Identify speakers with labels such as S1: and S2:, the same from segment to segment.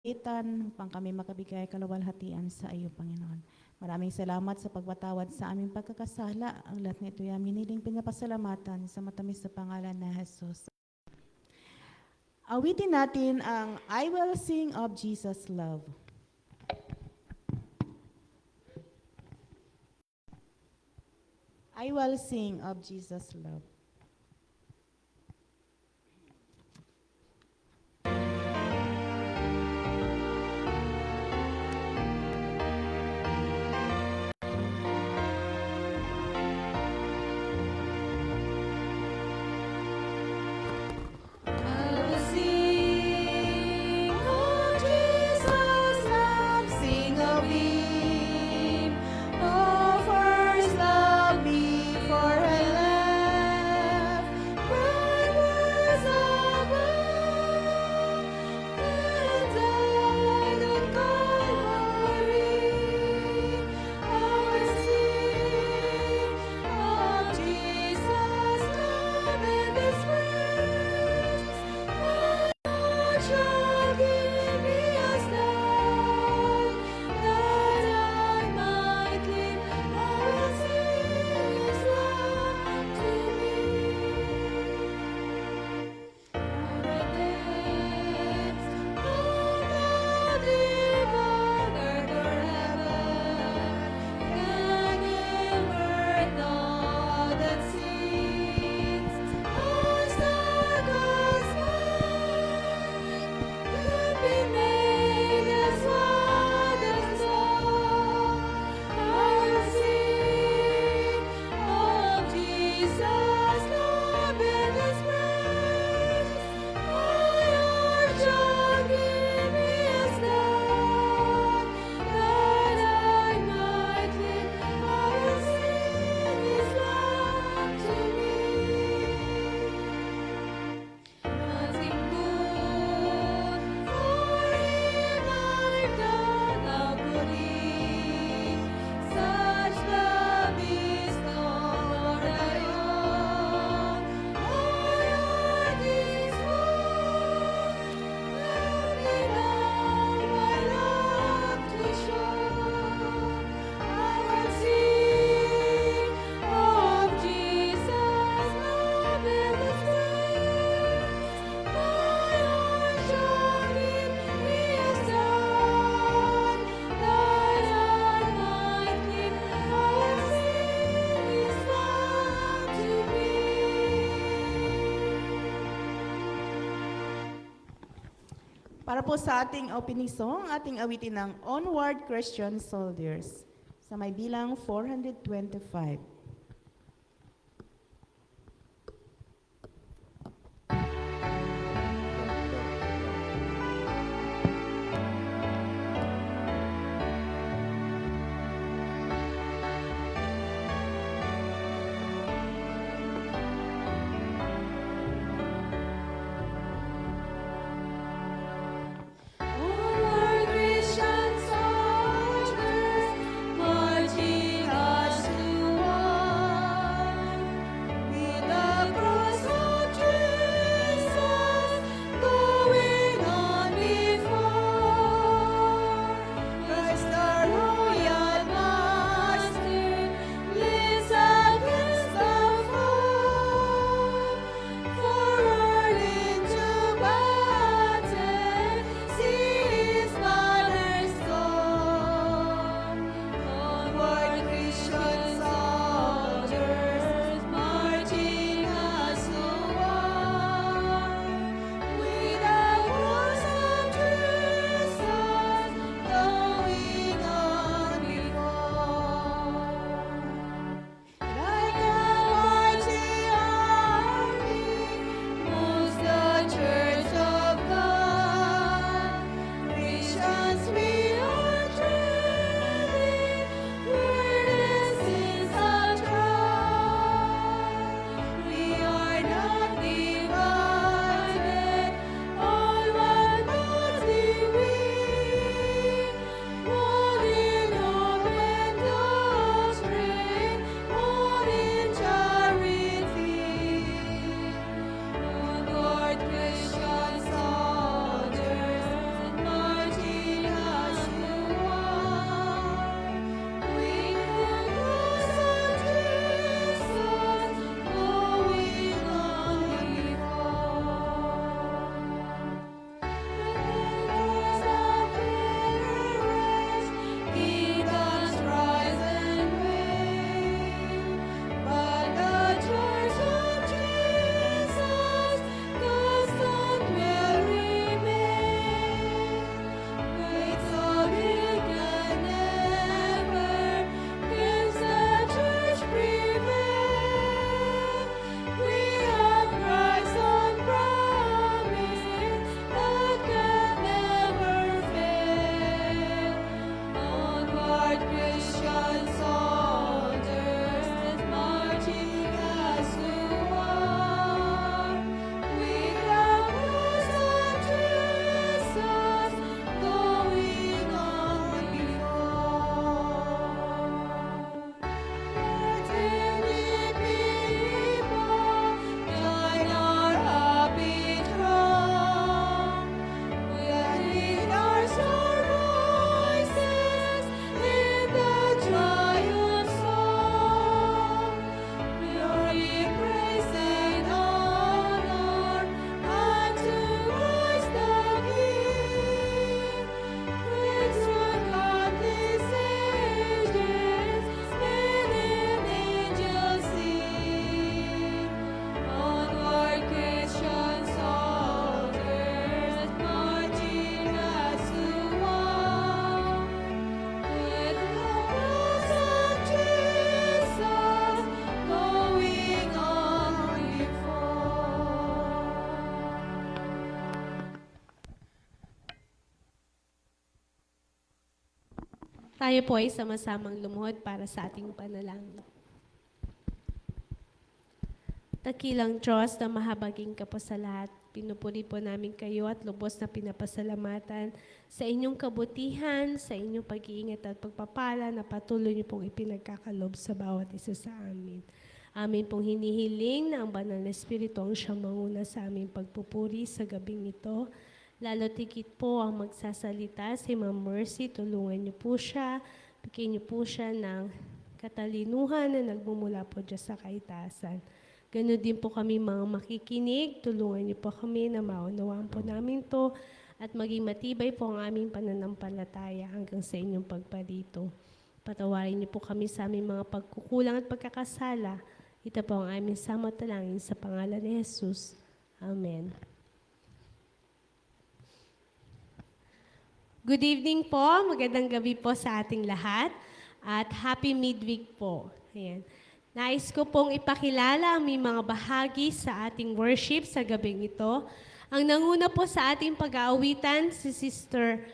S1: itan upang kami makabigay kaluwalhatian sa iyo, Panginoon. Maraming salamat sa pagpatawad sa aming pagkakasala. Ang lahat nito ay miniling pinapasalamatan sa matamis na pangalan na Jesus. Awitin natin ang I Will Sing of Jesus' Love. I will sing of Jesus' love. Para po sa ating opening song, ating awitin ng Onward Christian Soldiers sa may bilang 425.
S2: Christian soldiers marching us to war. Tayo po ay sama-samang lumuhod para sa ating panalangin. Dakilang Diyos na mahabaging ka po sa lahat, pinupuri po namin kayo at lubos na pinapasalamatan sa inyong kabutihan, sa inyong pag-iingat at pagpapala na patuloy niyo pong ipinagkakalob sa bawat isa sa amin. Amin pong hinihiling na ang banal na Espiritu ang siyang manguna sa aming pagpupuri sa gabing ito. Lalo tikit po ang magsasalita si Ma'am Mercy, tulungan niyo po siya, bigyan niyo po siya ng katalinuhan na nagmumula po dyan sa kaitasan. Ganon din po kami mga makikinig, tulungan niyo po kami na maunawaan po namin to at maging matibay po ang aming pananampalataya hanggang sa inyong pagparito. Patawarin niyo po kami sa aming mga pagkukulang at pagkakasala. Ito po ang aming samatalangin sa pangalan ni Jesus. Amen. Good evening po, magandang gabi po sa ating lahat at happy midweek po. Ayan. Nais ko pong ipakilala ang mga bahagi sa ating worship sa gabing ito. Ang nanguna po sa ating pag-aawitan si Sister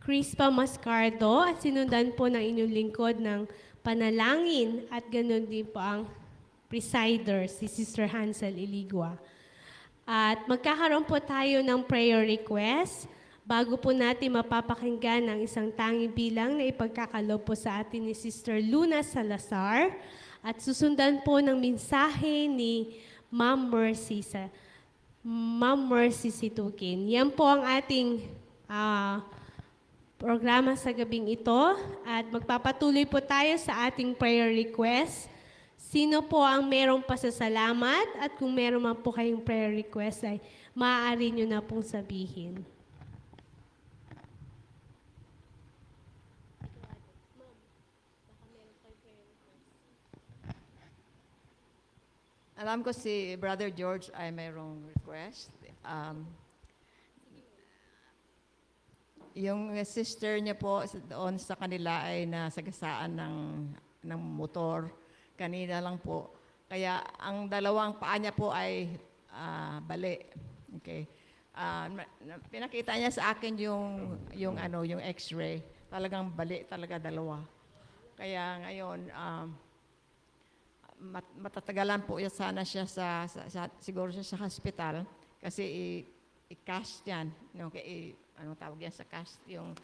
S2: Crispa Mascardo at sinundan po ng inyong lingkod ng panalangin at ganoon din po ang presider, si Sister Hansel Iligua. At magkakaroon po tayo ng prayer request. Bago po natin mapapakinggan ang isang tanging bilang na ipagkakalob po sa atin ni Sister Luna Salazar at susundan po ng mensahe ni Ma'am Mercy Situkin. Yan po ang ating programa sa gabing ito at magpapatuloy po tayo sa ating prayer request. Sino po ang merong pasasalamat at kung meron man po kayong prayer request ay maaari nyo na pong sabihin.
S3: Alam ko si Brother George ay mayroong request. Yung sister niya po doon sa kanila ay nasagasaan ng motor. Kanina lang po. Kaya ang dalawang paa niya po ay bali. Okay. Pinakita niya sa akin yung X-ray. Talagang bali talaga dalawa. Kaya ngayon matatagalan po sana siya siguro siya sa hospital kasi i-cast yan. Anong tawag yan sa cast? Yung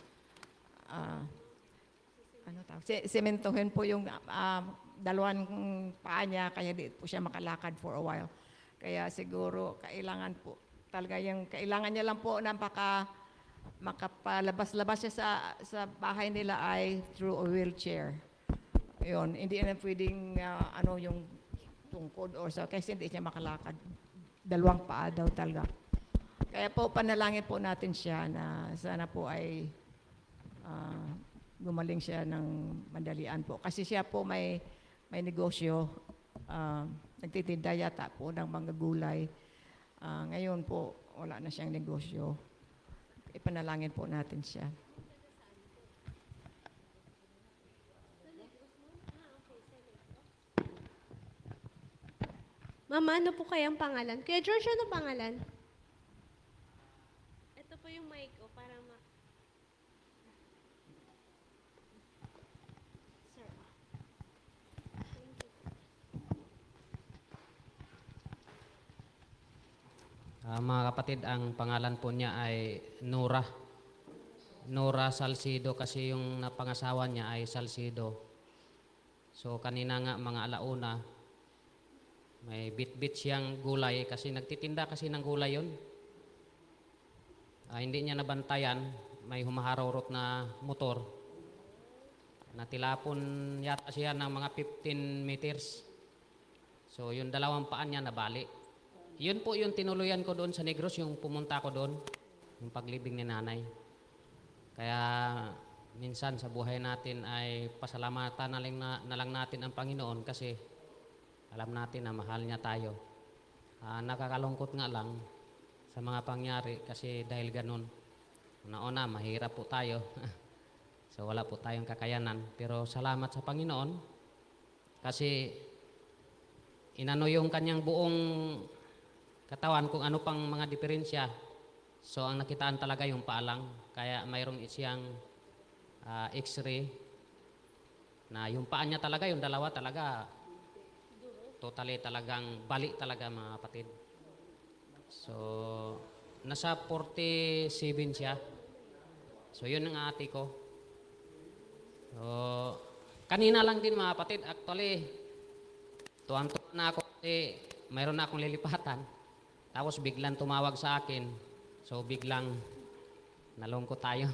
S3: sementohin po yung dalawang paa niya kaya di po siya makalakad for a while. Kaya siguro kailangan po talaga kailangan niya lang po na makapalabas-labas siya sa bahay nila ay through a wheelchair. Yun, hindi na pwedeng yung tungkod or kasi hindi siya makalakad. Dalawang paa daw talaga. Kaya po panalangin po natin siya na sana po ay gumaling siya ng madalian po. Kasi siya po may negosyo, nagtitinda yata po ng mga gulay. Ngayon po, wala na siyang negosyo. Ipanalangin po natin siya.
S2: Mama, ano po kayang pangalan? Kuya George, ano pangalan? Ito po yung mic ko para Sir.
S4: Mga kapatid, ang pangalan po niya ay Nora. Nora Salcido kasi yung napangasawa niya ay Salcido. So kanina nga mga alauna, may bit-bit siyang gulay kasi nagtitinda kasi ng gulay yun. Hindi niya nabantayan, may humaharurot na motor. Natilapon yata siya ng mga 15 meters. So yung dalawang paan niya nabali. Yun po yung tinuluyan ko doon sa Negros, yung pumunta ko doon, yung paglibing ni nanay. Kaya minsan sa buhay natin ay pasalamatan na lang natin ang Panginoon kasi alam natin na mahal niya tayo. Nakakalungkot nga lang sa mga pangyari kasi dahil ganun. Una-una, mahirap po tayo. So wala po tayong kakayanan. Pero salamat sa Panginoon kasi inano yung kanyang buong katawan kung ano pang mga diferensya. So ang nakitaan talaga yung paalang. Kaya mayroong siyang x-ray, na yung paa niya talaga, yung dalawa talaga, totally talagang bali talaga mga kapatid. So, nasa 47 siya. So, yun ang ate ko. So, kanina lang din mga kapatid, actually, tuwan-tuwa na ako kasi mayroon na akong lilipatan. Tapos biglang tumawag sa akin. So, biglang nalungkot tayo.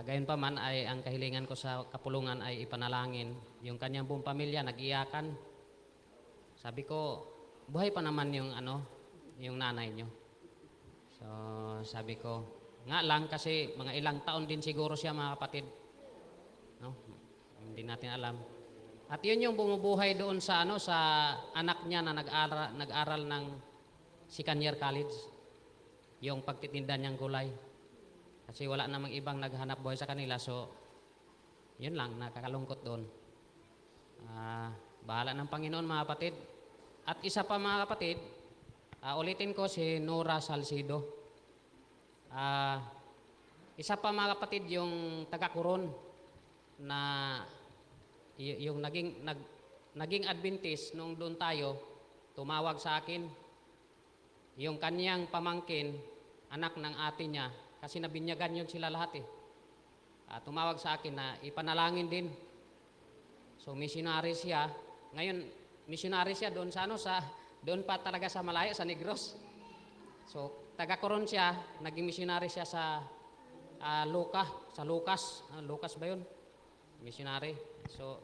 S4: Gayon pa man ay ang kahilingan ko sa kapulungan ay ipanalangin. Yung kanyang buong pamilya nag-iyakan. Sabi ko, buhay pa naman yung nanay nyo. So, sabi ko, nga lang kasi mga ilang taon din siguro siya mga kapatid. No? Hindi natin alam. At yun yung bumubuhay doon sa sa anak niya na nag-aral ng Second-year college. Yung pagtitinda niyang gulay. Kasi wala namang ibang naghanap buhay sa kanila. So, yun lang, nakakalungkot doon. Bahala ng Panginoon mga kapatid. At isa pa mga kapatid, ulitin ko si Nora Salcido. Isa pa mga kapatid yung taga-Coron na yung naging Adventist nung doon tayo, tumawag sa akin. Yung kanyang pamangkin, anak ng ate niya, kasi nabinyagan yun sila lahat eh. Tumawag sa akin na ipanalangin din. So missionary siya. Ngayon, missionary siya doon doon pa talaga sa malayo, sa Negros. So, taga-Coron siya, naging missionary siya sa Lucas. Lucas ba yun? Missionary. So,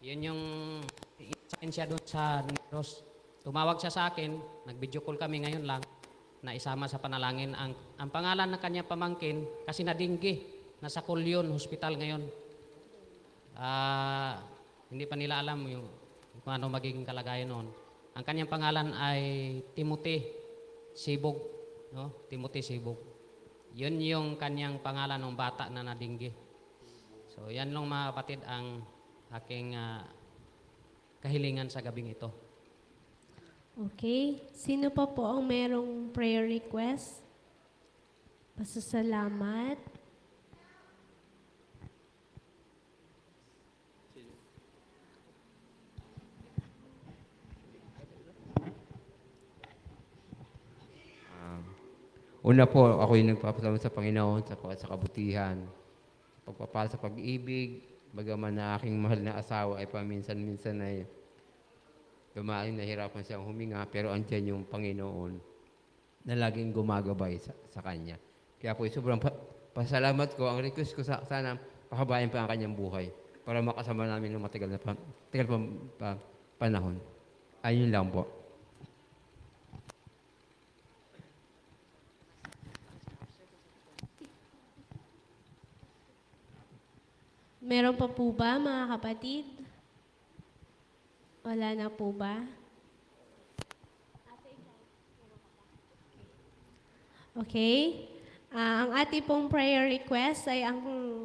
S4: yun yung sign siya doon sa Negros. Tumawag siya sa akin, nag-video call kami ngayon lang, na isama sa panalangin. Ang pangalan ng kanyang pamangkin, kasi nadinggi, nasa Kulyon Hospital ngayon. Hindi pa nila alam kung ano magiging kalagayan noon. Ang kanyang pangalan ay Timothy Sibog. No? Timothy Sibog. Yun yung kanyang pangalan ng bata na nadinggi. So yan lang mga kapatid ang aking kahilingan sa gabing ito.
S2: Okay. Sino pa po ang merong prayer request? Pasasalamat.
S5: Una po, ako yung nagpapasalamat sa Panginoon sa kabutihan, pagpapala sa pag-ibig, bagaman na aking mahal na asawa ay paminsan-minsan ay dumaing nahirapan siyang huminga, pero andyan yung Panginoon na laging gumagabay sa kanya. Kaya po, sobrang pasalamat ko. Ang request ko sana, pahabayan pa ang kanyang buhay para makasama namin ng matagal na panahon. Ayun lang po.
S2: Meron pa po ba mga kapatid? Wala na po ba? Okay. Ang ating pong prayer request ay ang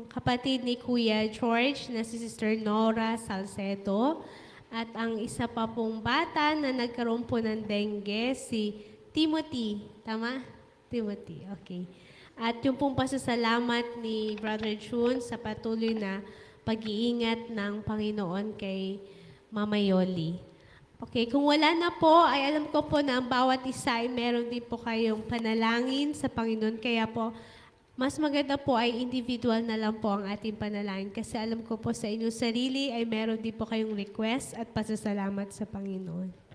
S2: kapatid ni Kuya George na si Sister Nora Salcedo at ang isa pa pong bata na nagkaroon po ng dengue, si Timothy. Tama? Timothy, okay. At yung pong pasasalamat ni Brother June sa patuloy na pag-iingat ng Panginoon kay Mama Yoli. Okay, kung wala na po, ay alam ko po na ang bawat isa ay meron din po kayong panalangin sa Panginoon. Kaya po, mas maganda po ay individual na lang po ang ating panalangin. Kasi alam ko po sa inyong sarili ay meron din po kayong request at pasasalamat sa Panginoon.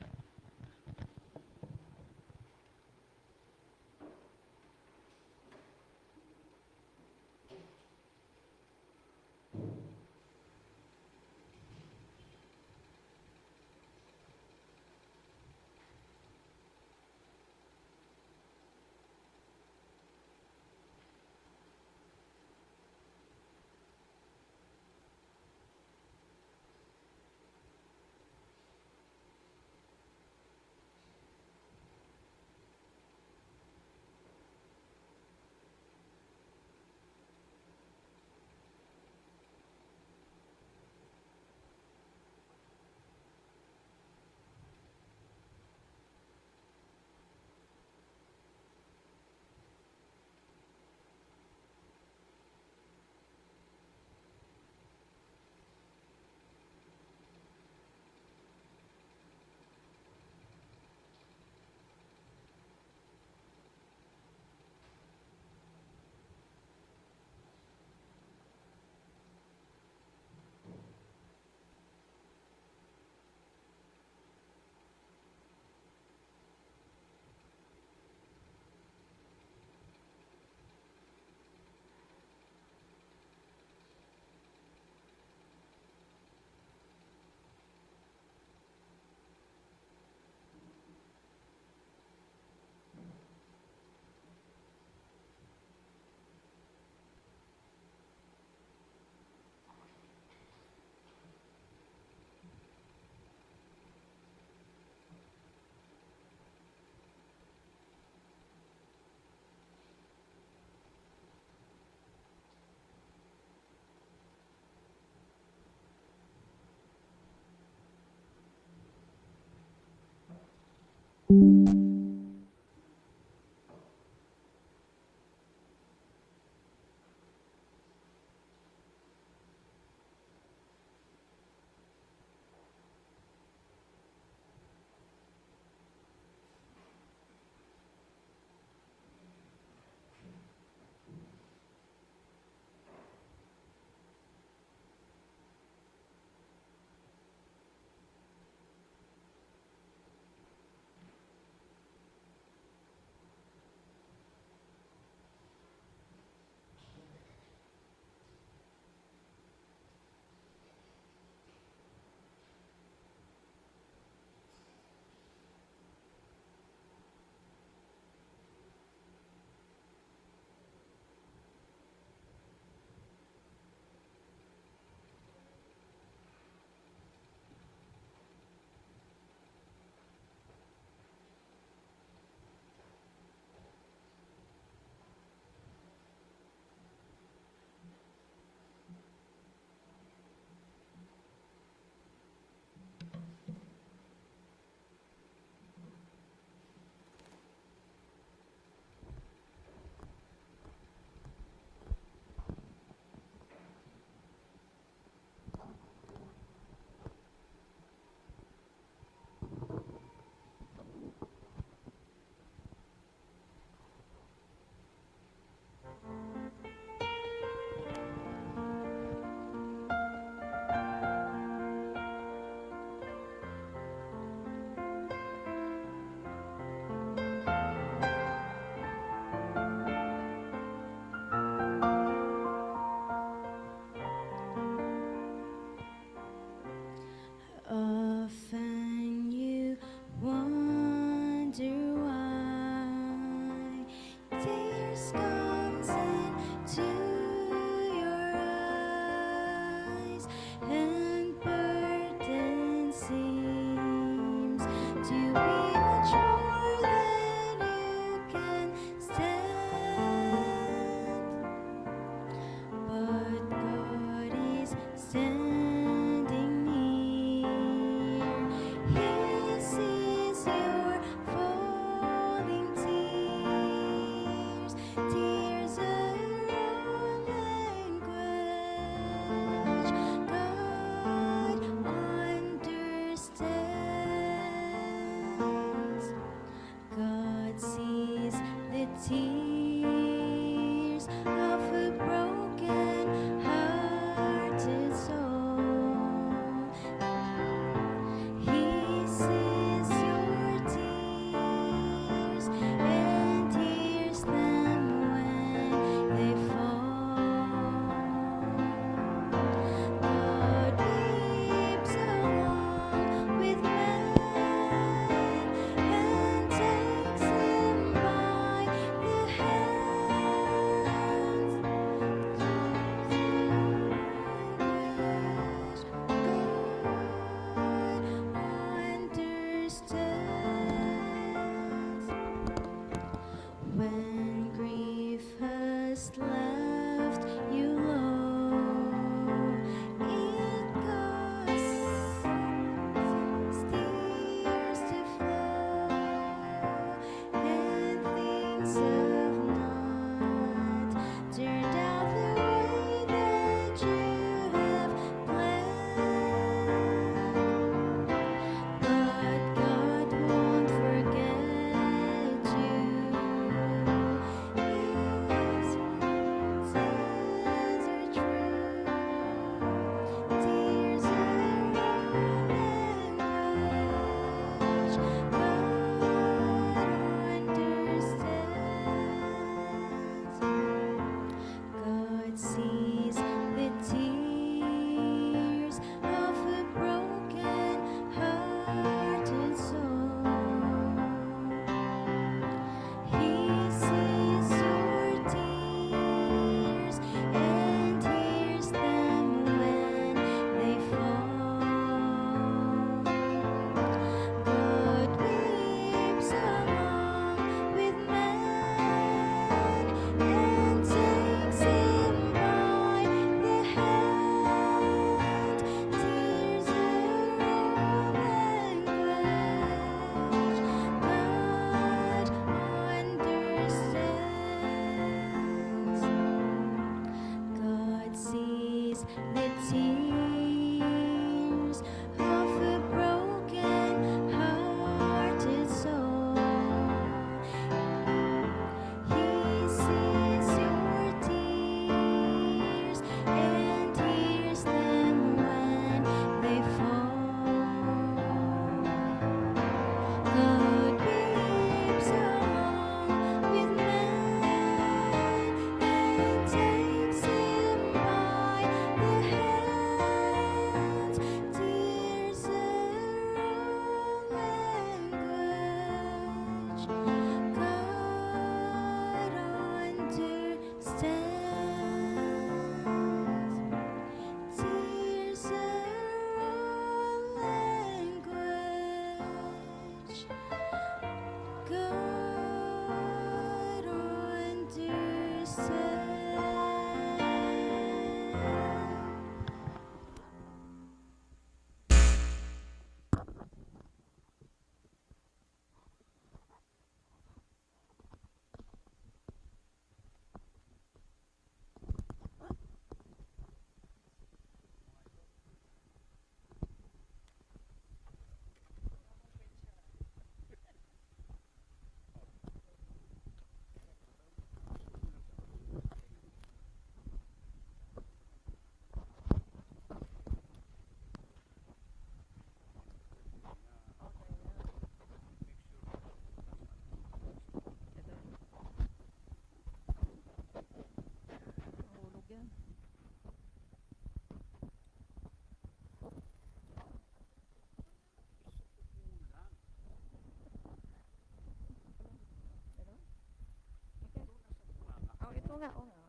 S3: Oh, ito nga, oh nga.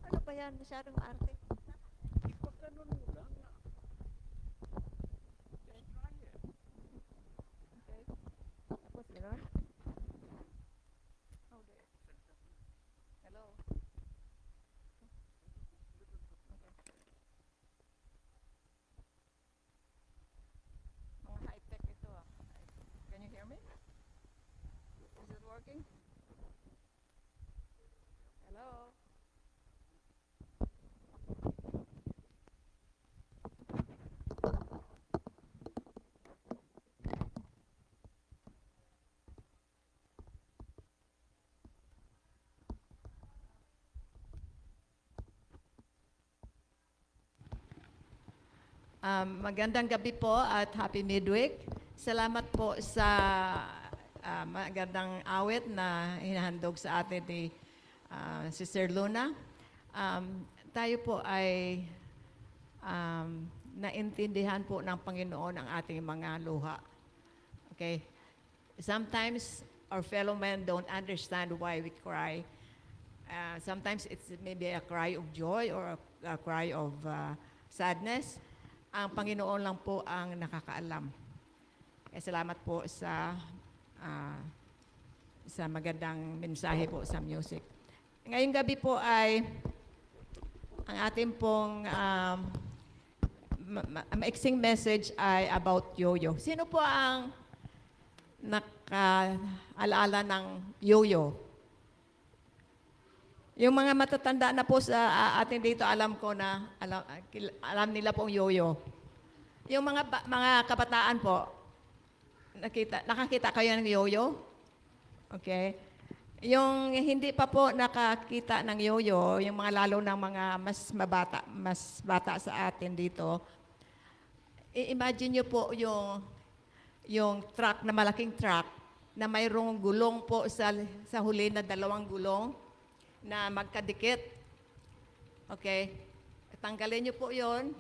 S3: Ano ba yan? Masyadong arte. Okay. Tapos gano'n? Oh, there. Hello? Mga high-tech ito ah. Can you hear me? Is it working? Hello? Magandang gabi po at happy midweek. Salamat po sa magandang awit na hinahandog sa atin ni Sister Luna. Tayo po ay naintindihan po ng Panginoon ang ating mga luha. Okay? Sometimes our fellow men don't understand why we cry. Sometimes it's maybe a cry of joy or a cry of sadness. Ang Panginoon lang po ang nakakaalam. Kaya salamat po sa magandang mensahe po sa music. Ngayong gabi po ay ang ating pong maiksing message ay about yo-yo. Sino po ang nakaalaala ng yo-yo? Yung mga matatanda na po sa atin dito, alam ko na, alam nila pong yo-yo. Yung mga kabataan po, nakakita kayo ng yo-yo? Okay. Yung hindi pa po nakakita ng yo-yo, yung mga lalo ng mga mas bata sa atin dito, imagine nyo po yung truck, na malaking truck, na mayroong gulong po sa huli na 2 gulong, na magkadikit. Okay? Tanggalin nyo po yon,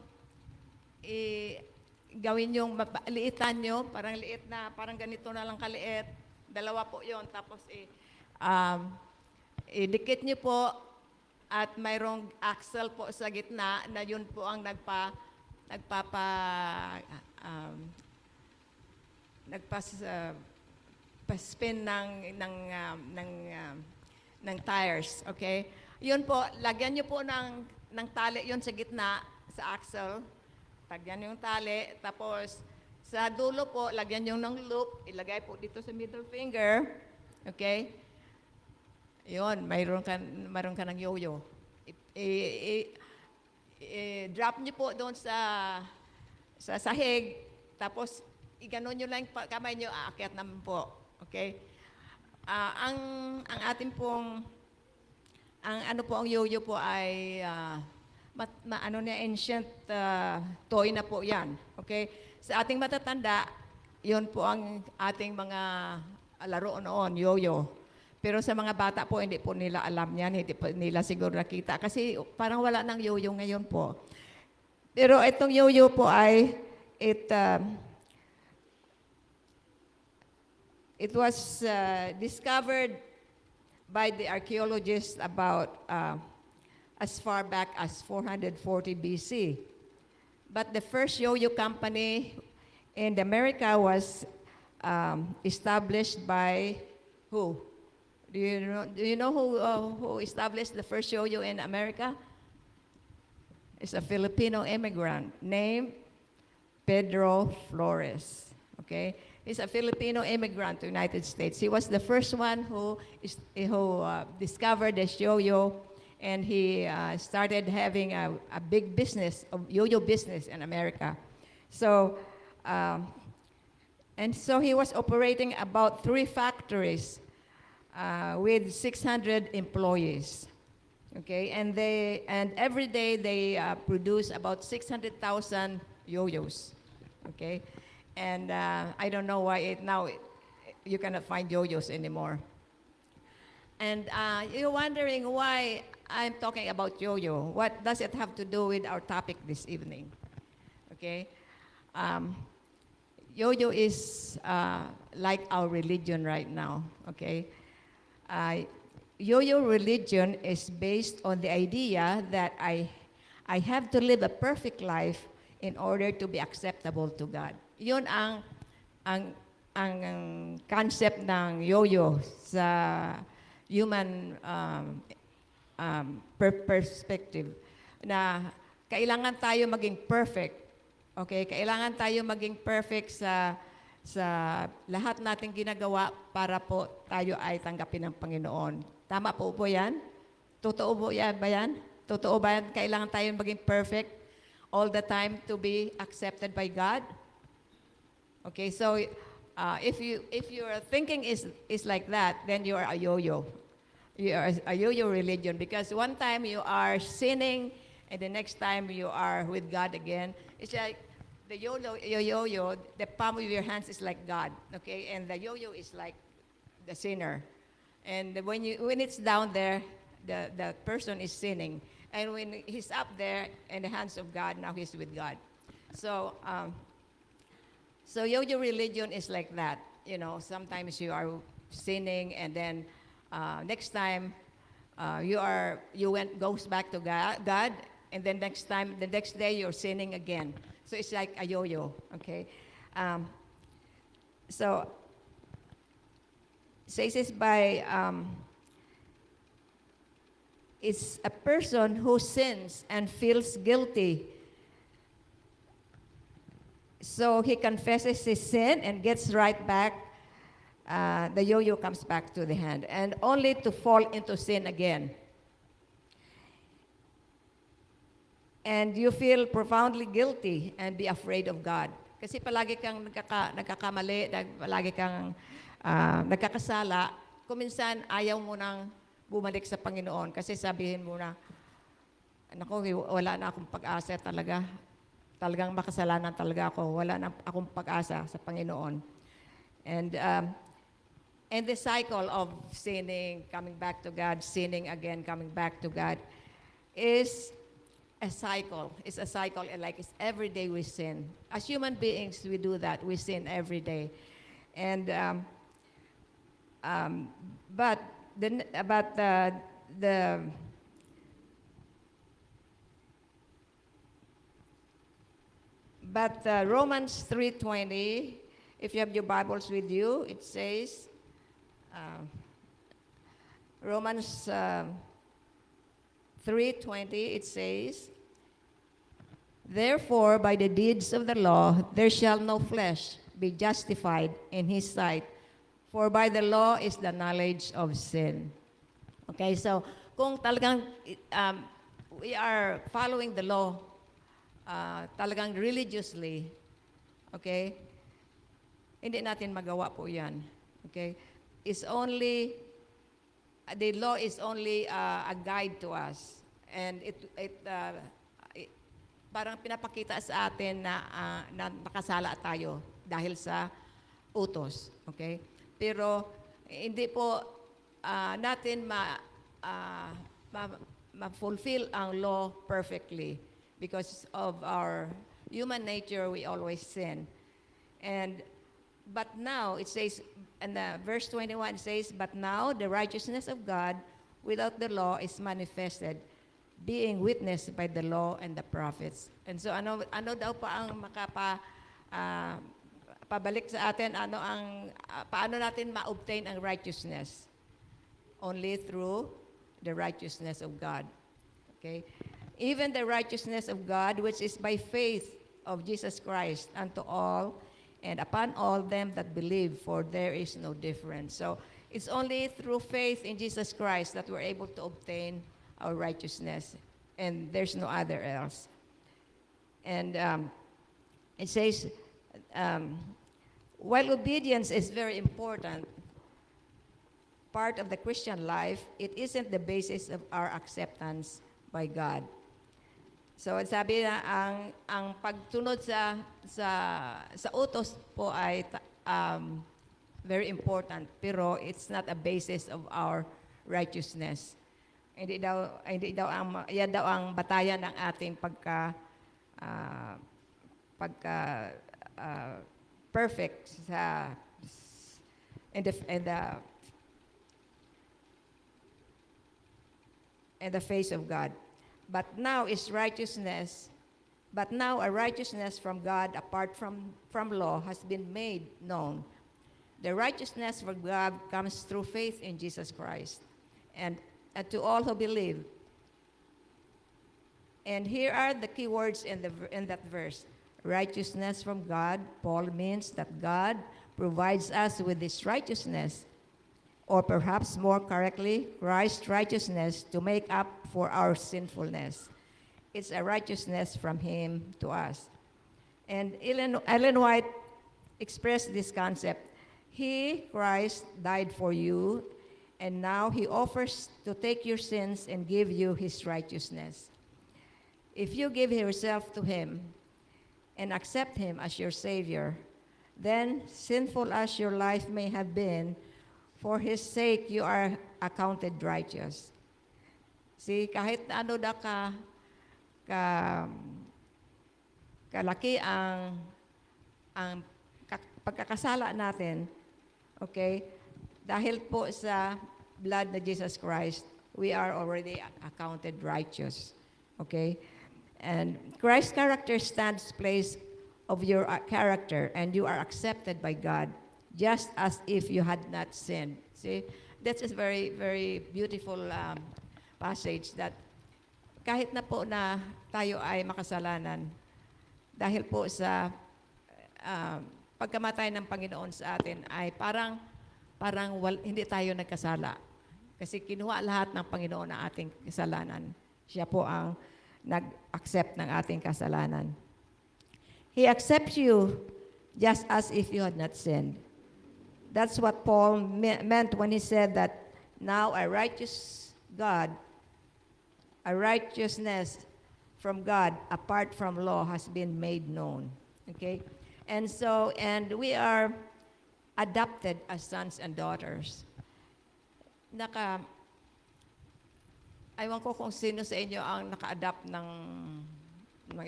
S3: gawin yung liitan nyo, parang liit na, parang ganito na lang kaliit. 2 po yon, tapos idikit nyo po at mayroong axle po sa gitna na yun po ang nagpa-spin ng tires, okay? Yun po, lagyan nyo po ng tali yun sa gitna, sa axle. Lagyan yung tali, tapos sa dulo po, lagyan nyo ng loop, ilagay po dito sa middle finger, okay? Yun, mayroon ka ng yo-yo. Drop nyo po doon sa sahig, tapos iganon nyo lang kamay nyo, aakyat naman po, okay? Ang ating pong ang yo-yo po ay ancient toy na po 'yan. Okay? Sa ating matatanda, 'yon po ang ating mga laro noon, yo-yo. Pero sa mga bata po, hindi po nila alam 'yan, hindi po nila siguro nakita kasi parang wala nang yo-yo ngayon po. Pero itong yo-yo po ay it was discovered by the archaeologists about as far back as 440 BC. But the first yo-yo company in America was established by who? Do you know who established the first yo-yo in America? It's a Filipino immigrant named Pedro Flores. Okay, he's a Filipino immigrant to the United States. He was the first one who discovered this yo-yo, and he started having a big business, a yo-yo business in America. So, and so he was operating about 3 factories with 600 employees. Okay, and every day they produce about 600,000 yo-yos. Okay, and I don't know why you cannot find yo-yos anymore. And you're wondering why I'm talking about yo-yo. What does it have to do with our topic this evening? Okay, yo-yo is like our religion right now. Okay. Yo-yo religion is based on the idea that I have to live a perfect life in order to be acceptable to God. Yun ang concept ng yo-yo sa human perspective, na kailangan tayo maging perfect. Okay, kailangan tayo maging perfect sa lahat nating ginagawa para po tayo ay tanggapin ng Panginoon. Tama po yan? Totoo po yan ba yan? Totoo ba yan? Kailangan tayo maging perfect all the time to be accepted by God? Okay, so if your thinking is like that, then you are a yo-yo. You are a yo-yo religion, because one time you are sinning and the next time you are with God again. It's like the yo-yo, the palm of your hands is like God, okay? And the yo-yo is like the sinner. And when it's down there, the person is sinning. And when he's up there in the hands of God, now he's with God. So, so yo-yo religion is like that. You know, sometimes you are sinning, and then next time goes back to God, and then the next day you're sinning again. So it's like a yo-yo, okay? So, says this by, it's a person who sins and feels guilty. So he confesses his sin and gets right back. The yo-yo comes back to the hand, and only to fall into sin again. And you feel profoundly guilty and be afraid of God. Kasi palagi kang nagkakamali, palagi kang nagkakasala, kuminsan ayaw mo nang bumalik sa Panginoon kasi sabihin mo na, naku, wala na akong pag-asa talaga. Talagang makasalanan talaga ako. Wala na akong pag-asa sa Panginoon. And the cycle of sinning, coming back to God, sinning again, coming back to God, is a cycle. It's a cycle, and like it's every day we sin. As human beings, we do that. We sin every day. And but Romans 3:20, if you have your Bibles with you, it says, Romans 3:20, it says, therefore, by the deeds of the law, there shall no flesh be justified in his sight, for by the law is the knowledge of sin. Okay, so kung talagang we are following the law, talagang religiously, okay, hindi natin magawa po yan. Okay? It's only, the law is only a guide to us. And it parang pinapakita sa atin na nakasala tayo dahil sa utos. Okay? Pero hindi po natin ma-fulfill ang law perfectly. Because of our human nature, we always sin. But now, it says, and verse 21 says, but now the righteousness of God without the law is manifested, being witnessed by the law and the prophets. And so, ano daw pa ang pabalik sa atin paano natin ma-obtain ang righteousness. Only through the righteousness of God. Okay? Even the righteousness of God, which is by faith of Jesus Christ unto all and upon all them that believe, for there is no difference. So, it's only through faith in Jesus Christ that we're able to obtain our righteousness, and there's no other else. And it says, while obedience is very important, part of the Christian life, it isn't the basis of our acceptance by God. So sabi na ang pagtunod sa utos po ay very important, pero it's not a basis of our righteousness. Hindi daw yan daw ang batayan ng ating pagka perfect in the face of God. But now a righteousness from God apart from law has been made known. The righteousness from God comes through faith in Jesus Christ, and to all who believe. And here are the key words in that verse. Righteousness from God, Paul means that God provides us with this righteousness, or perhaps more correctly, Christ's righteousness to make up for our sinfulness. It's a righteousness from Him to us. And Ellen White expressed this concept. He, Christ, died for you, and now He offers to take your sins and give you His righteousness. If you give yourself to Him and accept Him as your Savior, then, sinful as your life may have been, for His sake you are accounted righteous. See, kahit ano da kalaki ang pagkakasala natin, okay, dahil po sa blood na Jesus Christ, we are already accounted righteous. Okay? And Christ's character stands place of your character, and you are accepted by God, just as if you had not sinned. See? That's a very, very beautiful passage that kahit na po na tayo ay makasalanan, dahil po sa pagkamatay ng Panginoon sa atin ay parang hindi tayo nagkasala. Kasi kinuha lahat ng Panginoon ang ating kasalanan. Siya po ang nag-accept ng ating kasalanan. He accepts you just as if you had not sinned. That's what Paul meant when he said that now a righteousness from God apart from law has been made known. Okay? And we are adopted as sons and daughters. Aywan ko kung sino sa inyo ang naka-adopt ng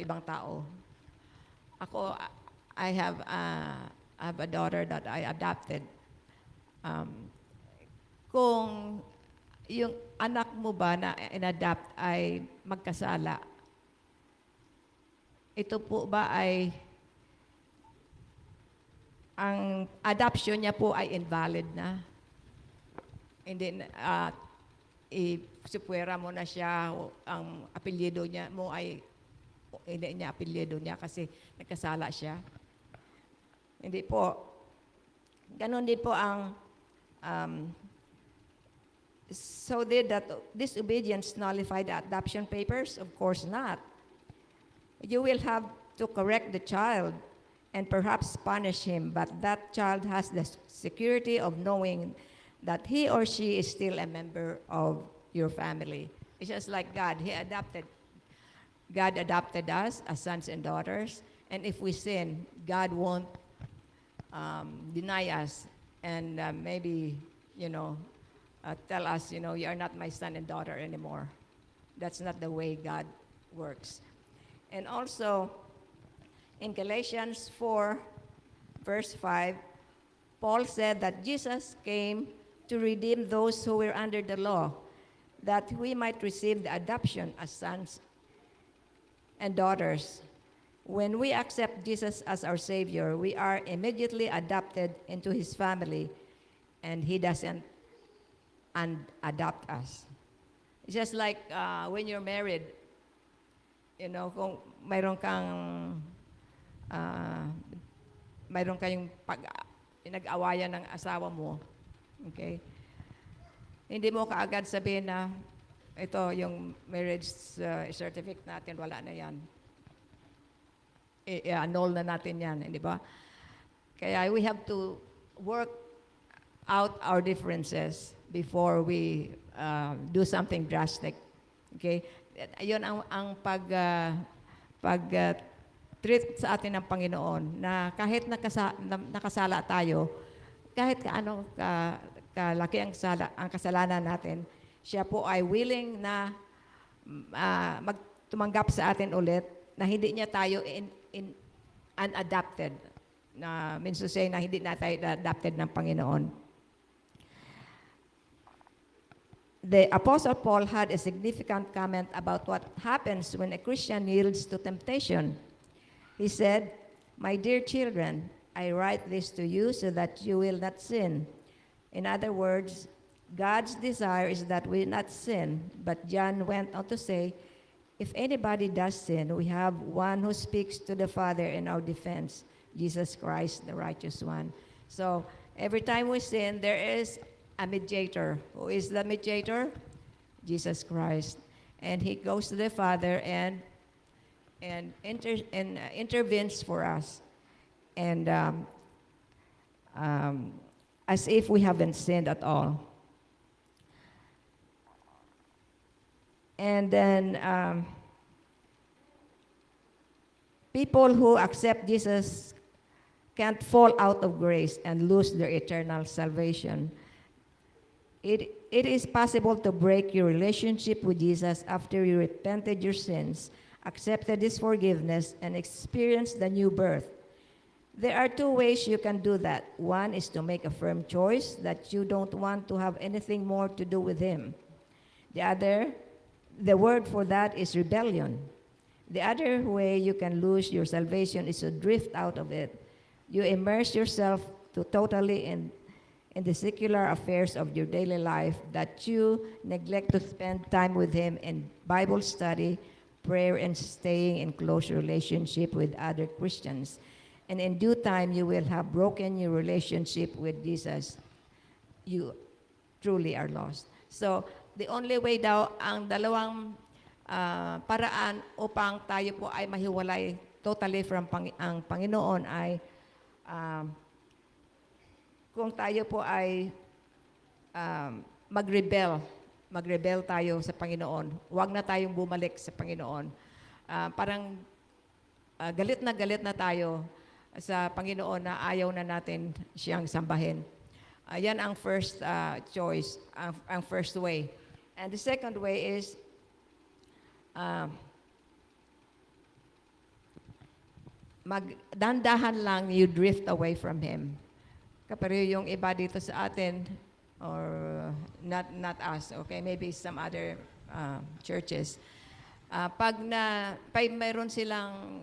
S3: ibang tao. Ako, I have a daughter that I adopted. Kung yung anak mo ba na in-adopt ay magkasala, ito po ba ay ang adoption niya po ay invalid na? Hindi ipusipwera mo na siya, ang apelyido niya mo ay hindi niya apelyido niya kasi nagkasala siya. Hindi po. Ganon din po ang so did that disobedience nullify the adoption papers? Of course not. You will have to correct the child and perhaps punish him, but that child has the security of knowing that he or she is still a member of your family. It's just like God. God adopted us as sons and daughters, and if we sin, God won't deny us and maybe, tell us, you are not my son and daughter anymore. That's not the way God works. And also, in Galatians 4, verse 5, Paul said that Jesus came to redeem those who were under the law, that we might receive the adoption as sons and daughters.
S6: When we accept Jesus as our Savior, we are immediately adopted into His family, and He doesn't adopt us. It's just like when you're married, you know, kung uh, mayroon kayong pinag-awayan ng asawa mo, okay? Hindi mo kaagad sabihin na ito yung marriage certificate natin, wala na yan. I-annul na natin yan, di ba? Kaya we have to work out our differences before we do something drastic. Okay? Ayun ang treat sa atin ng Panginoon na kahit nakasala tayo, kahit kalaki ang kasalanan natin, siya po ay willing na tumanggap sa atin ulit na hindi niya tayo unadopted. Na means to say na hindi na tayo adopted ng Panginoon. The Apostle Paul had a significant comment about what happens when a Christian yields to temptation. He said, "My dear children, I write this to you so that you will not sin." In other words, God's desire is that we not sin. But John went on to say, if anybody does sin, we have one who speaks to the Father in our defense, Jesus Christ, the righteous one. So every time we sin, there is a mediator. Who is the mediator? Jesus Christ. And He goes to the Father and intervenes for us. And as if we haven't sinned at all. And then people who accept Jesus can't fall out of grace and lose their eternal salvation. It is possible to break your relationship with Jesus after you repented your sins, accepted His forgiveness, and experienced the new birth. There are two ways you can do that. One is to make a firm choice that you don't want to have anything more to do with Him. The word for that is rebellion. The other way you can lose your salvation is to drift out of it. You immerse yourself totally in the secular affairs of your daily life, that you neglect to spend time with Him in Bible study, prayer, and staying in close relationship with other Christians. And in due time, you will have broken your relationship with Jesus. You truly are lost. So, the only way daw, ang dalawang paraan upang tayo po ay mahiwalay totally from ang Panginoon ay kung tayo po ay mag-rebel tayo sa Panginoon. Huwag na tayong bumalik sa Panginoon. Parang galit na tayo sa Panginoon na ayaw na natin siyang sambahin. Yan ang first choice, ang first way. And the second way is dandahan lang you drift away from Him. Kapag yung iba dito sa atin, or not us, okay, maybe some other churches, pag mayroon silang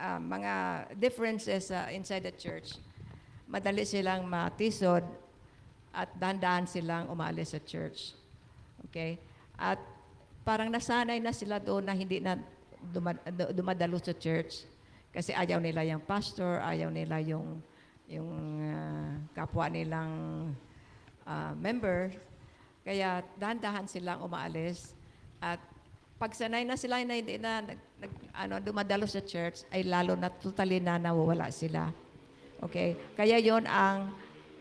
S6: mga differences inside the church, madali silang matisod at dahan-dahan silang umalis sa church. Okay? At parang nasanay na sila doon na hindi na dumadalo sa church kasi ayaw nila yung pastor, ayaw nila yung kapwa nilang member. Kaya dahan-dahan silang umaalis. At pag sanay na sila na hindi na dumadalo sa church, ay lalo na totally na nawawala sila. Okay? Kaya yon ang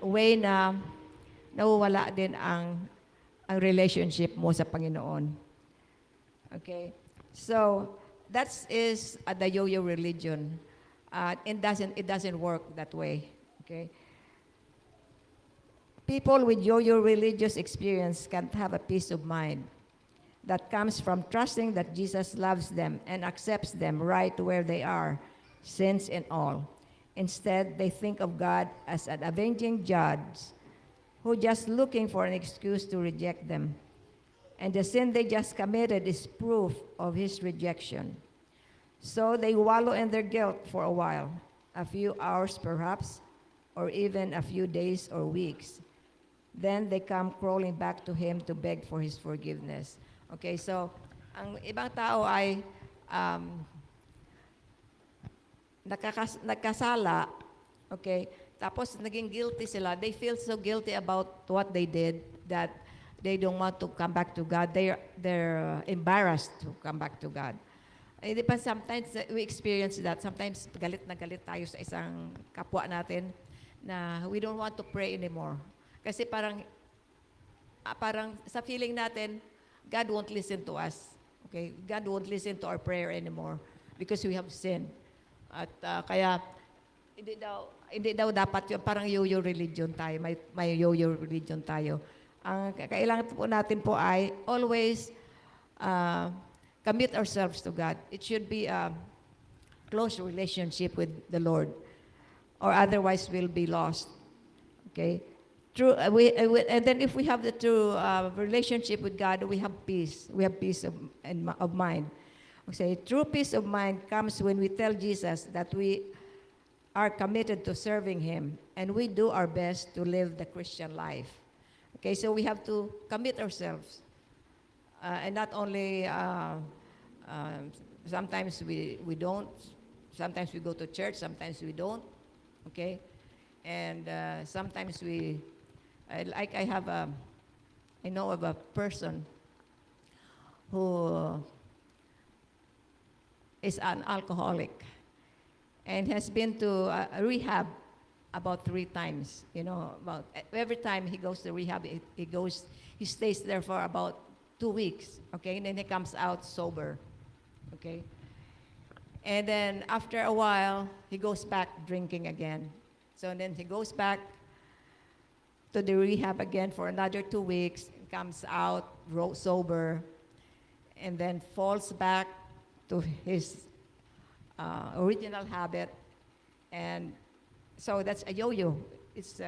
S6: way na nawawala din ang relationship mo sa Panginoon. Okay? So, that is the yo-yo religion. It doesn't work that way. Okay? People with yo-yo religious experience can't have a peace of mind that comes from trusting that Jesus loves them and accepts them right where they are, sins and all. Instead, they think of God as an avenging judge who just looking for an excuse to reject them. And the sin they just committed is proof of His rejection. So they wallow in their guilt for a while, a few hours perhaps, or even a few days or weeks. Then they come crawling back to Him to beg for His forgiveness. Okay, so ang ibang tao ay nagkasala, okay, tapos naging guilty sila. They feel so guilty about what they did that they don't want to come back to God. They're embarrassed to come back to God. Eh, di ba sometimes we experience that. Sometimes galit na galit tayo sa isang kapwa natin na we don't want to pray anymore. Kasi parang sa feeling natin, God won't listen to us. Okay? God won't listen to our prayer anymore because we have sinned. At kaya hindi daw dapat yun, parang yo-yo religion tayo. May yo-yo religion tayo. Ang kailangan po natin po ay always commit ourselves to God. It should be a close relationship with the Lord, or otherwise we'll be lost. Okay? And then if we have the true relationship with God, we have peace. We have peace of mind. Okay, true peace of mind comes when we tell Jesus that we are committed to serving Him and we do our best to live the Christian life. Okay, so we have to commit ourselves. And not only, sometimes we don't, sometimes we go to church, sometimes we don't, okay? And sometimes I know of a person who is an alcoholic and has been to a rehab about 3 times. You know, about every time he goes to rehab, he stays there for about 2 weeks, okay? And then he comes out sober, okay? And then after a while, he goes back drinking again. So then he goes back to the rehab again for another 2 weeks, comes out sober, and then falls back to his original habit. And so that's a yo-yo. It's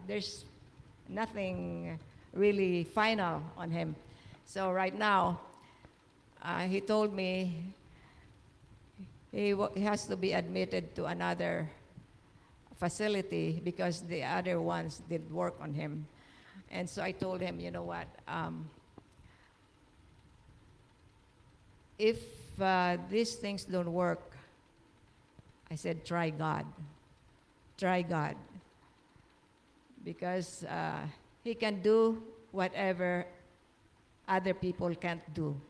S6: there's nothing really final on him. So right now, he told me he has to be admitted to another facility because the other ones did work on him. And so I told him, you know what, if these things don't work, I said, try God. Try God. Because He can do whatever other people can't do.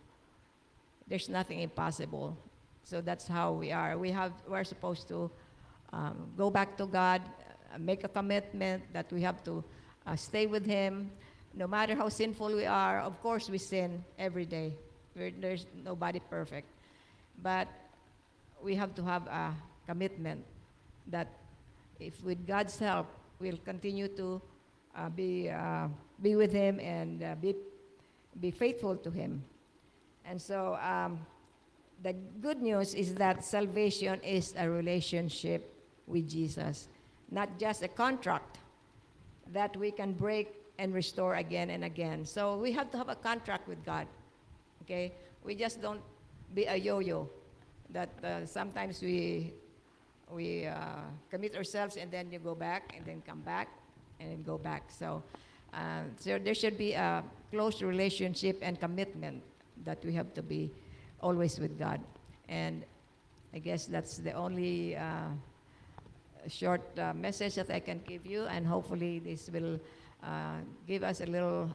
S6: There's nothing impossible. So that's how we are. We're supposed to go back to God, make a commitment that we have to stay with Him. No matter how sinful we are, of course we sin every day. There's nobody perfect. But we have to have a commitment that if with God's help, we'll continue to be with Him and be faithful to Him. And so the good news is that salvation is a relationship with Jesus, not just a contract that we can break and restore again and again. So we have to have a contract with God, okay? We just don't be a yo-yo that sometimes we commit ourselves and then you go back and then come back and then go back. So there should be a close relationship and commitment that we have to be always with God. And I guess that's the only short message that I can give you, and hopefully this will give us a little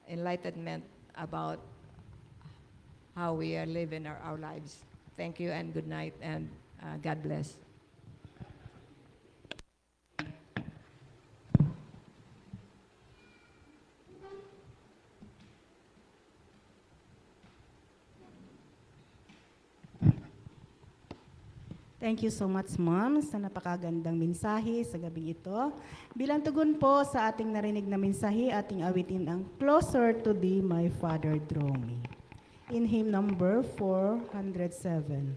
S6: enlightenment about how we are living our lives. Thank you and good night, and God bless.
S1: Thank you so much, Ma'am, sa napakagandang mensahe sa gabing ito. Bilang tugon po sa ating narinig na mensahe, ating awitin ang Closer to Thee, My Father, Draw Me. In hymn number 407.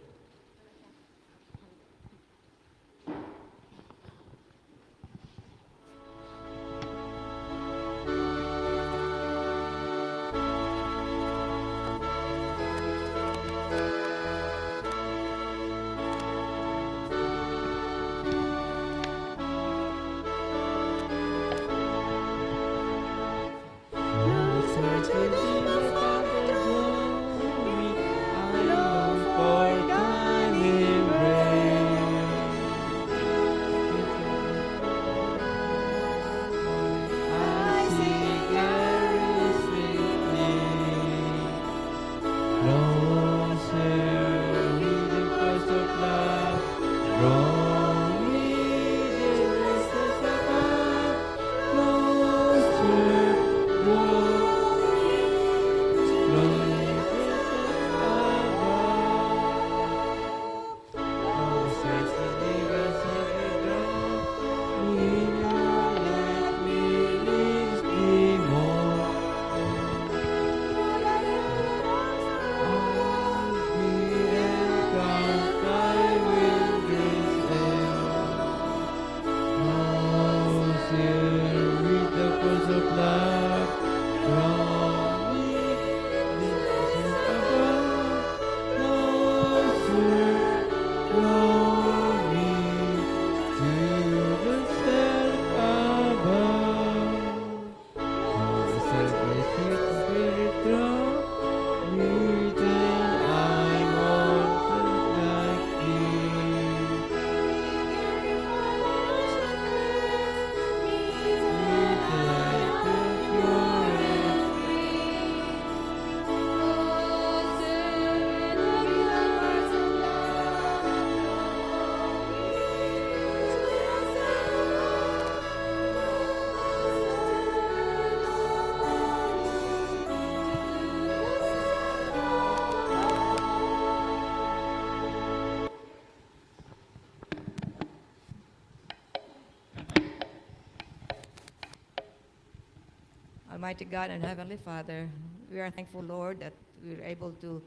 S6: Almighty God and Heavenly Father, we are thankful, Lord, that we're able to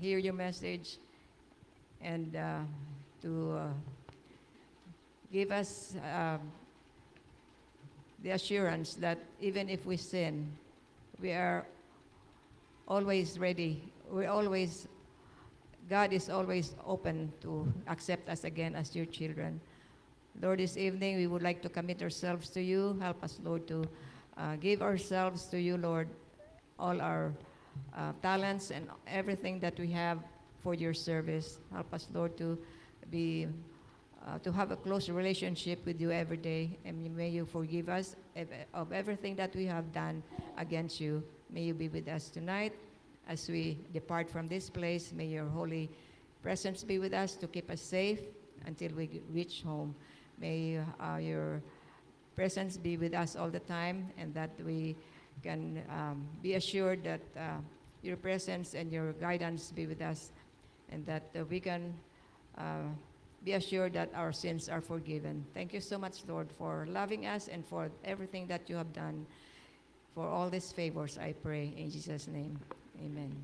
S6: hear your message and to give us the assurance that even if we sin, we are always ready. God is always open to accept us again as your children. Lord, this evening we would like to commit ourselves to you. Help us, Lord, to give ourselves to you, Lord, all our talents and everything that we have for your service. Help us, Lord, to be to have a close relationship with you every day, and may you forgive us of everything that we have done against you. May you be with us tonight as we depart from this place. May your holy presence be with us to keep us safe until we reach home. May your presence be with us all the time, and that we can be assured that your presence and your guidance be with us, and that we can be assured that our sins are forgiven. Thank you so much, Lord, for loving us and for everything that you have done. For all these favors, I pray in Jesus' name. Amen.